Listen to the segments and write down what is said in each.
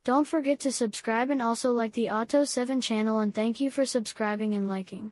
Don't forget to subscribe and also like the Auto 7 channel, and thank you for subscribing and liking.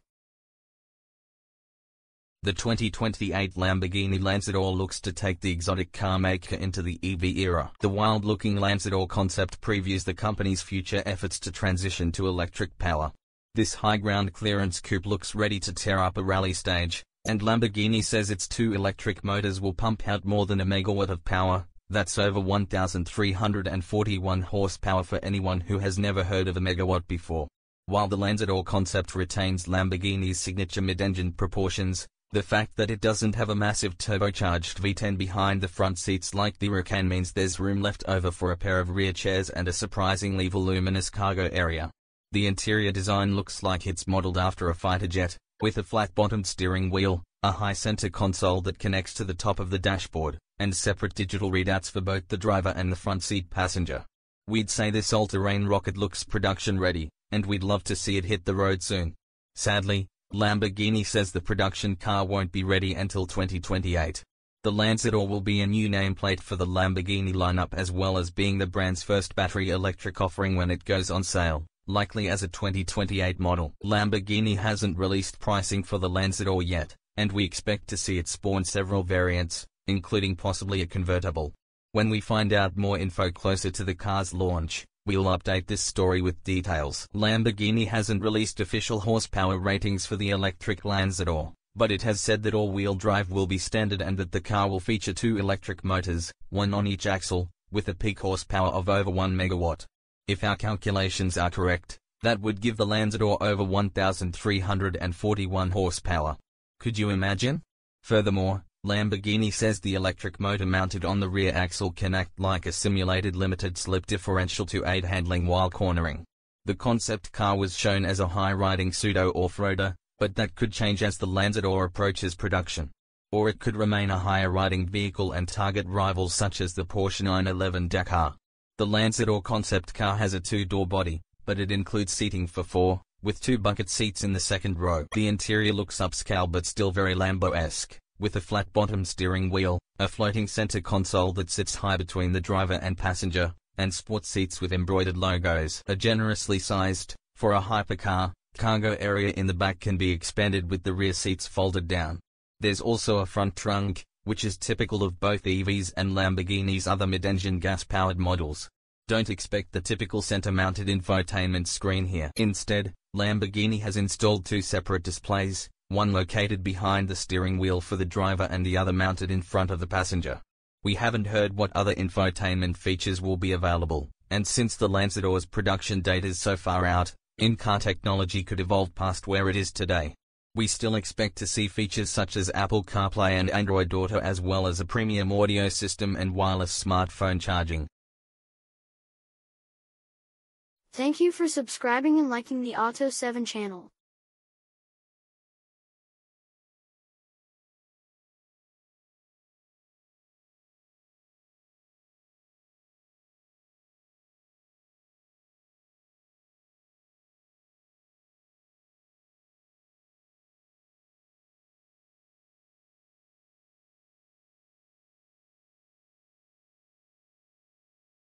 The 2028 Lamborghini Lanzador looks to take the exotic car maker into the EV era. The wild-looking Lanzador concept previews the company's future efforts to transition to electric power. This high-ground clearance coupe looks ready to tear up a rally stage, and Lamborghini says its two electric motors will pump out more than a megawatt of power. That's over 1,341 horsepower for anyone who has never heard of a megawatt before. While the Lanzador concept retains Lamborghini's signature mid-engine proportions, the fact that it doesn't have a massive turbocharged V10 behind the front seats like the Huracan means there's room left over for a pair of rear chairs and a surprisingly voluminous cargo area. The interior design looks like it's modeled after a fighter jet, with a flat-bottomed steering wheel, a high center console that connects to the top of the dashboard, and separate digital readouts for both the driver and the front seat passenger. We'd say this all-terrain rocket looks production-ready, and we'd love to see it hit the road soon. Sadly, Lamborghini says the production car won't be ready until 2028. The Lanzador will be a new nameplate for the Lamborghini lineup, as well as being the brand's first battery electric offering when it goes on sale, likely as a 2028 model. Lamborghini hasn't released pricing for the Lanzador yet, and we expect to see it spawn several variants, including possibly a convertible. When we find out more info closer to the car's launch, we'll update this story with details. Lamborghini hasn't released official horsepower ratings for the electric Lanzador, but it has said that all-wheel drive will be standard and that the car will feature two electric motors, one on each axle, with a peak horsepower of over 1 megawatt. If our calculations are correct, that would give the Lanzador over 1,341 horsepower. Could you imagine? Furthermore, Lamborghini says the electric motor mounted on the rear axle can act like a simulated limited slip differential to aid handling while cornering. The concept car was shown as a high-riding pseudo-off-roader, but that could change as the Lanzador approaches production. Or it could remain a higher-riding vehicle and target rivals such as the Porsche 911 Dakar. The Lanzador concept car has a two-door body, but it includes seating for four, with two bucket seats in the second row. The interior looks upscale but still very Lambo-esque, with a flat-bottom steering wheel, a floating center console that sits high between the driver and passenger, and sport seats with embroidered logos. A generously sized, for a hypercar, cargo area in the back can be expanded with the rear seats folded down. There's also a front trunk, which is typical of both EVs and Lamborghini's other mid-engine gas-powered models. Don't expect the typical center-mounted infotainment screen here. Instead, Lamborghini has installed two separate displays, one located behind the steering wheel for the driver and the other mounted in front of the passenger. We haven't heard what other infotainment features will be available, and since the Lanzador's production date is so far out, in-car technology could evolve past where it is today. We still expect to see features such as Apple CarPlay and Android Auto, as well as a premium audio system and wireless smartphone charging. Thank you for subscribing and liking the Auto 7 channel.